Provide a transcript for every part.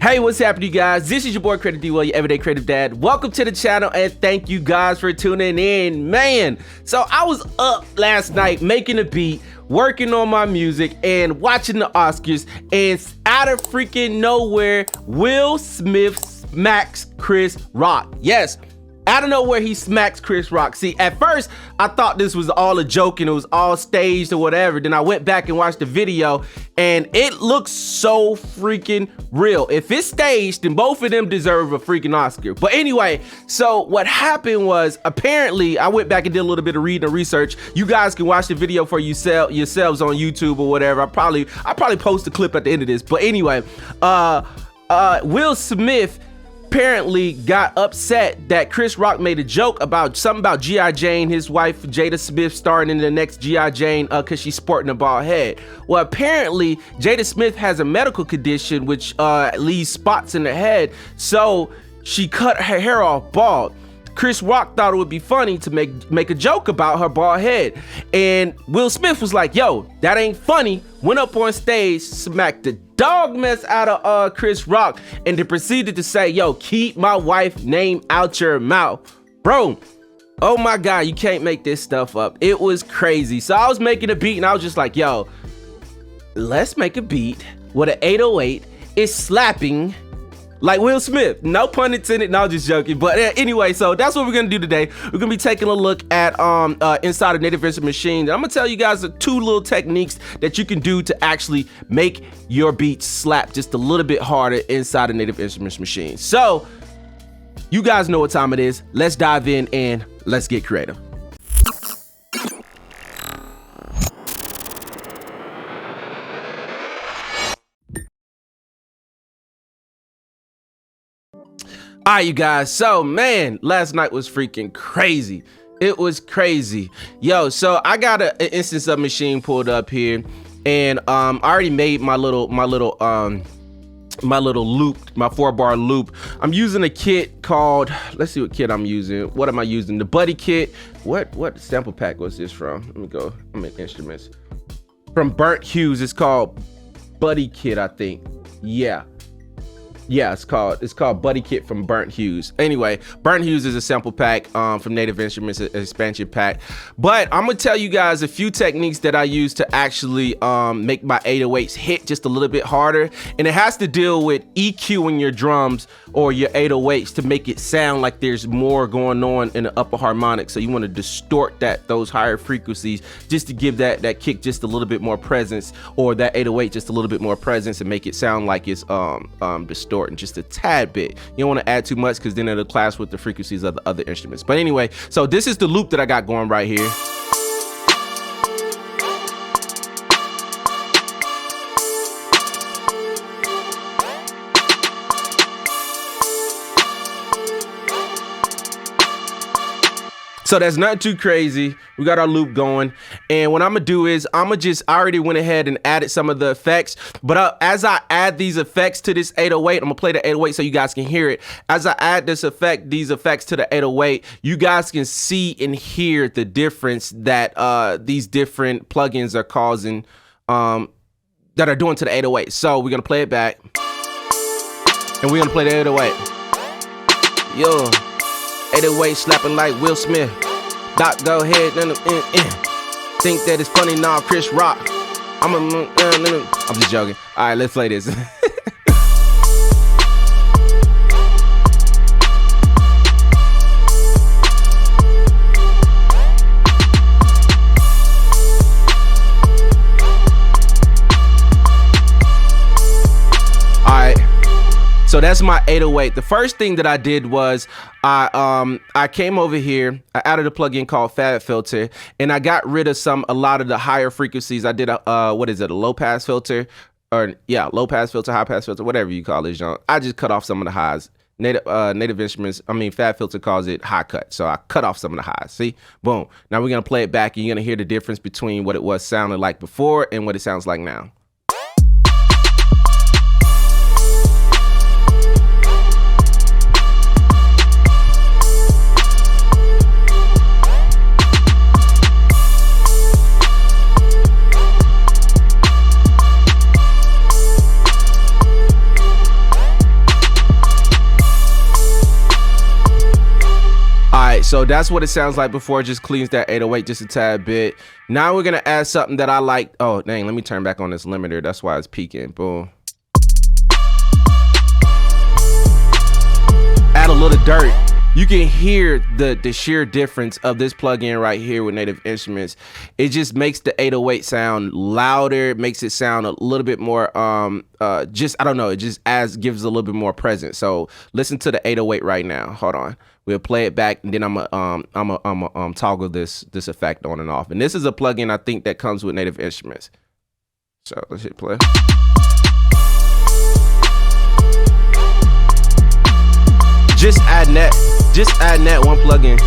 Hey, what's happening, you guys? This is your boy Creative D, your everyday creative dad. Welcome to the channel and thank you guys for tuning in. Man, so I was up last night making a beat, working on my music and watching the Oscars, and out of freaking nowhere, Will Smith smacks Chris Rock. Yes, out of nowhere, he smacks Chris Rock. See, at first, I thought this was all a joke and it was all staged or whatever. Then I went back and watched the video and it looks so freaking real. If it's staged, then both of them deserve a freaking Oscar. But anyway, so what happened was, apparently, I went back and did a little bit of reading and research. You guys can watch the video for yourselves on YouTube or whatever. I'll probably post a clip at the end of this. But anyway, Will Smith apparently got upset that Chris Rock made a joke about something about G.I. Jane, his wife Jada Smith starring in the next G.I. Jane because she's sporting a bald head. Well, apparently Jada Smith has a medical condition which leaves spots in her head, so she cut her hair off bald. Chris Rock thought it would be funny to make a joke about her bald head, and Will Smith was like, yo, that ain't funny. Went up on stage, smacked the dog mess out of Chris Rock, and then proceeded to say, yo, keep my wife's name out your mouth. Bro, oh my God, you can't make this stuff up. It was crazy. So I was making a beat and I was just like, yo, let's make a beat with an 808 is slapping like Will Smith. No pun intended. No, just joking. But anyway, so that's what we're gonna do today. We're gonna be taking a look at inside of Native Instrument Maschine. And I'm gonna tell you guys the two little techniques that you can do to actually make your beats slap just a little bit harder inside of Native Instruments Maschine. So you guys know what time it is. Let's dive in and let's get creative. All right, you guys, so man, last night was freaking crazy. It was crazy. Yo, so I got an instance of Maschine pulled up here, and I already made my little loop, my 4-bar loop. I'm using a kit called, let's see what kit I'm using. What am I using? The Buddy kit. What sample pack was this from? Let me go, I'm in instruments. From Burnt Hughes, it's called Buddy kit, I think. Yeah, it's called Buddy Kit from Burnt Hughes. Anyway, Burnt Hughes is a sample pack from Native Instruments, an expansion pack. But I'm gonna tell you guys a few techniques that I use to actually make my 808s hit just a little bit harder. And it has to deal with EQing your drums or your 808s to make it sound like there's more going on in the upper harmonic. So you want to distort those higher frequencies just to give that kick just a little bit more presence, or that 808 just a little bit more presence, and make it sound like it's distorted just a tad bit. You don't want to add too much because then it'll clash with the frequencies of the other instruments. But anyway, so this is the loop that I got going right here. So that's not too crazy. We got our loop going. And what I'm gonna do is I already went ahead and added some of the effects, but as I add these effects to this 808, I'm gonna play the 808 so you guys can hear it. As I add these effects to the 808, you guys can see and hear the difference that these different plugins are causing, that are doing to the 808. So we're gonna play it back. And we're gonna play the 808. Yo. 808 slapping like Will Smith. Doc, go ahead. Think that it's funny now, Chris Rock. I'm just joking. All right, let's play this. So that's my 808. The first thing that I did was I came over here, I added a plugin called Fab Filter, and I got rid of a lot of the higher frequencies. I did a low pass filter, low pass filter, high pass filter, whatever you call it, John. I just cut off some of the highs. Native Instruments, Fab Filter calls it high cut. So I cut off some of the highs. See, boom. Now we're gonna play it back and you're gonna hear the difference between what it was sounding like before and what it sounds like now. right, so that's what it sounds like before it just cleans that 808 just a tad bit. Now we're gonna add something that I like. Oh, dang, let me turn back on this limiter. That's why it's peaking. Boom. Add a little dirt. You can hear the sheer difference of this plugin right here with Native Instruments. It just makes the 808 sound louder. It makes it sound a little bit more, just, I don't know, it just gives a little bit more presence. So listen to the 808 right now. Hold on. We'll play it back, and then I'm a toggle this effect on and off. And this is a plugin I think that comes with Native Instruments. So let's hit play. Just adding that one plugin.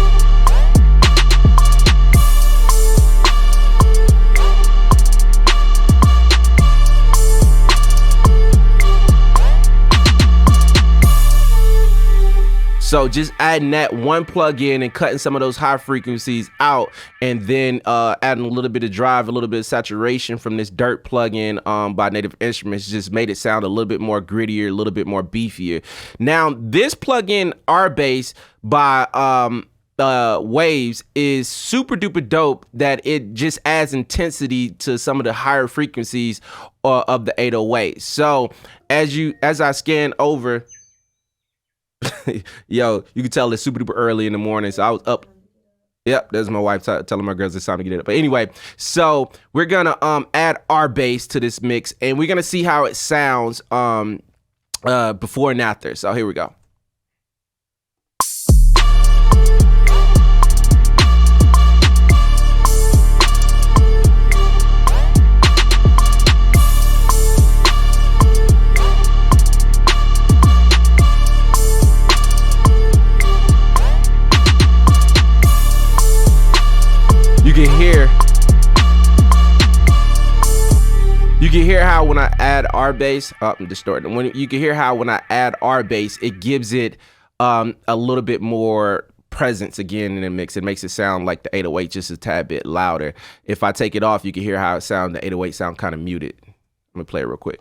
So just adding that one plugin and cutting some of those high frequencies out, and then adding a little bit of drive, a little bit of saturation from this dirt plugin by Native Instruments just made it sound a little bit more grittier, a little bit more beefier. Now this plugin, R-Bass by Waves, is super duper dope that it just adds intensity to some of the higher frequencies of the 808. So as I scan over, yo, you can tell it's super duper early in the morning. So I was up. Yep, there's my wife telling my girls it's time to get up. But anyway, so we're gonna add R-Bass to this mix, and we're gonna see how it sounds before and after. So here we go. You can hear how when I add R-Bass, I'm distorting. You can hear how when I add R-Bass, it gives it a little bit more presence again in the mix. It makes it sound like the 808 just a tad bit louder. If I take it off, you can hear how it sounds. The 808 sound kind of muted. I'm gonna play it real quick.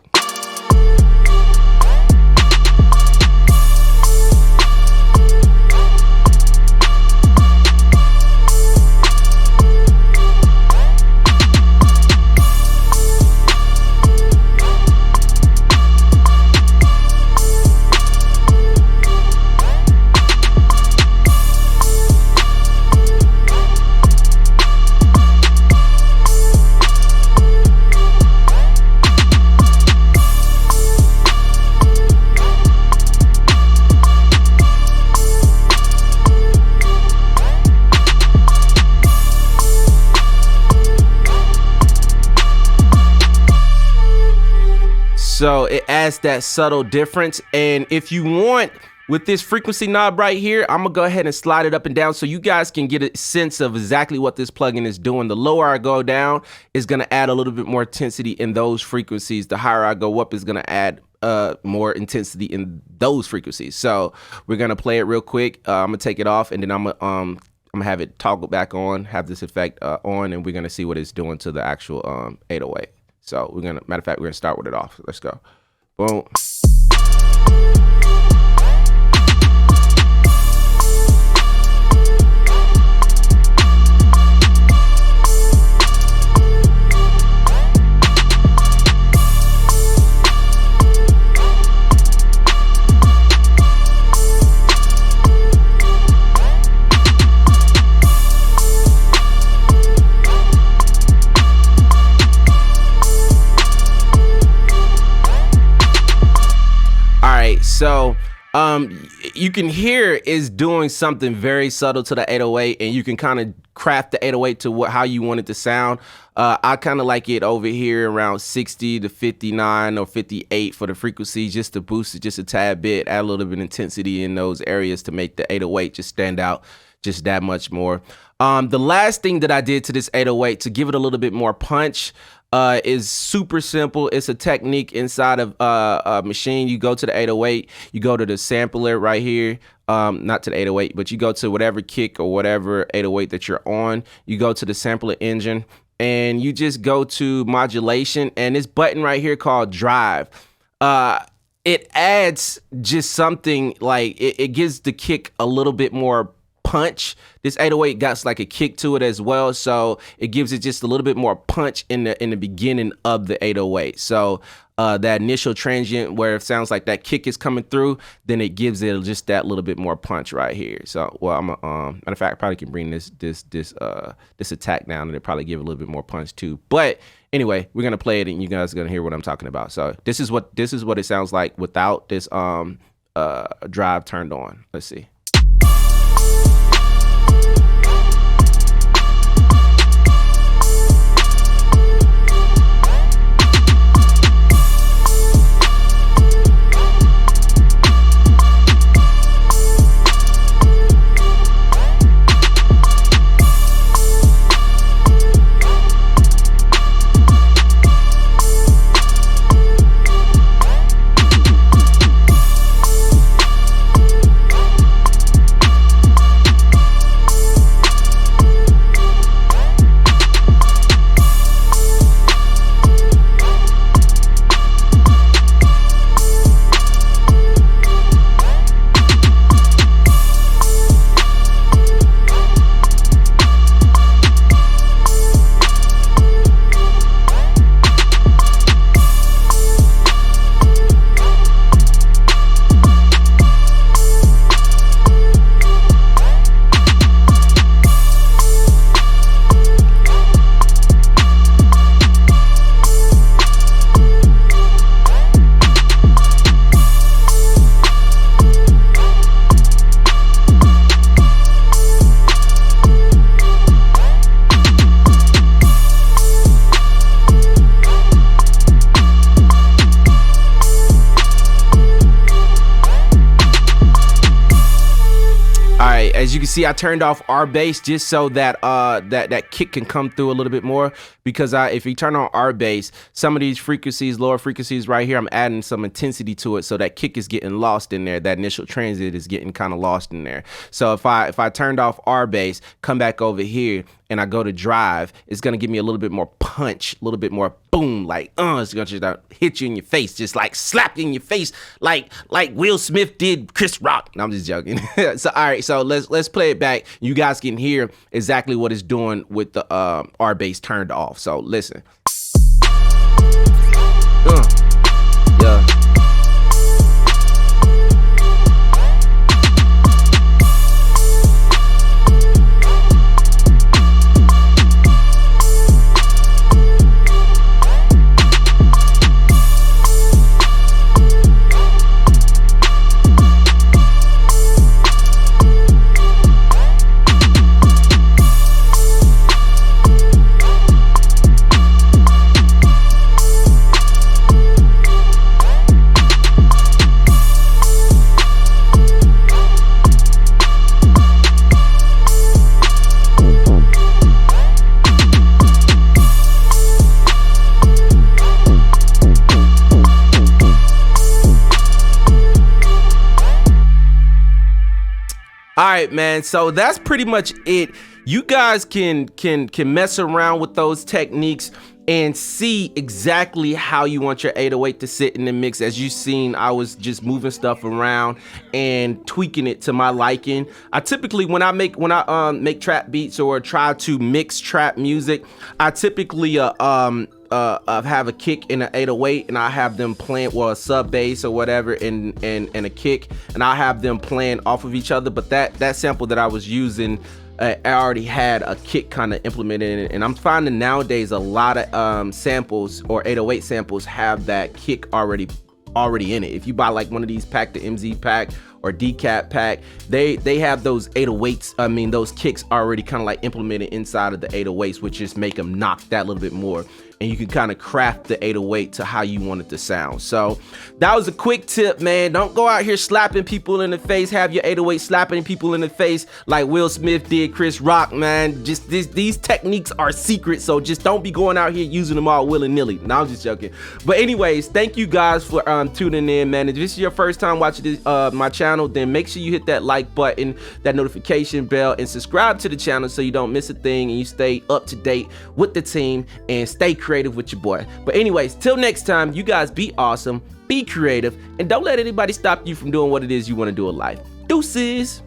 So it adds that subtle difference. And if you want, with this frequency knob right here, I'm gonna go ahead and slide it up and down so you guys can get a sense of exactly what this plugin is doing. The lower I go down is gonna add a little bit more intensity in those frequencies. The higher I go up is gonna add more intensity in those frequencies. So we're gonna play it real quick. I'm gonna take it off, and then I'm gonna have it toggle back on, have this effect on, and we're gonna see what it's doing to the actual 808. So matter of fact, we're gonna start with it off. Let's go. Boom. So you can hear it's doing something very subtle to the 808, and you can kind of craft the 808 to how you want it to sound. I kind of like it over here around 60 to 59 or 58 for the frequency, just to boost it just a tad bit, add a little bit of intensity in those areas to make the 808 just stand out just that much more. The last thing that I did to this 808 to give it a little bit more punch is super simple. It's a technique inside of Maschine. You go to the 808, you go to the sampler right here, not to the 808, but you go to whatever kick or whatever 808 that you're on. You go to the sampler engine, and you just go to modulation, and this button right here called drive. It adds just something like it gives the kick a little bit more punch. This 808 got like a kick to it as well, so it gives it just a little bit more punch in the beginning of the 808. So that initial transient where it sounds like that kick is coming through, then it gives it just that little bit more punch right here. So, well, I'm matter of fact, I probably can bring this attack down, and it probably give it a little bit more punch too. But anyway, we're gonna play it, and you guys are gonna hear what I'm talking about. So this is what it sounds like without this drive turned on. Let's see. As you can see, I turned off R bass just so that that kick can come through a little bit more, because if you turn on R bass, some of these frequencies, lower frequencies right here, I'm adding some intensity to it, so that kick is getting lost in there. That initial transit is getting kind of lost in there. So if I turned off R bass, come back over here, and I go to drive, it's gonna give me a little bit more punch, a little bit more boom, like it's gonna just hit you in your face, just like slap you in your face, like Will Smith did Chris Rock. No, I'm just joking. So all right, so let's play it back. You guys can hear exactly what it's doing with the R bass turned off. So listen. Yeah. All right, man, so that's pretty much it. You guys can mess around with those techniques and see exactly how you want your 808 to sit in the mix. As you've seen, I was just moving stuff around and tweaking it to my liking. I typically, when I make trap beats or try to mix trap music, I typically have a kick in an 808, and I have them playing, well, a sub bass or whatever, and a kick, and I have them playing off of each other. But that sample that I was using, I already had a kick kind of implemented in it, and I'm finding nowadays a lot of samples or 808 samples have that kick already in it. If you buy like one of these pack, the MZ pack or decap pack, they have those 808s, those kicks already kind of like implemented inside of the 808s, which just make them knock that little bit more. And you can kind of craft the 808 to how you want it to sound. So that was a quick tip, man. Don't go out here slapping people in the face. Have your 808 slapping people in the face like Will Smith did Chris Rock, man. Just these techniques are secret, so just don't be going out here using them all willy-nilly. No, I'm just joking. But anyways, thank you guys for tuning in, man. If this is your first time watching this, my channel, then make sure you hit that like button, that notification bell, and subscribe to the channel so you don't miss a thing and you stay up to date with the team and stay creative with your boy. But anyways, till next time, you guys be awesome, be creative, and don't let anybody stop you from doing what it is you want to do in life. Deuces.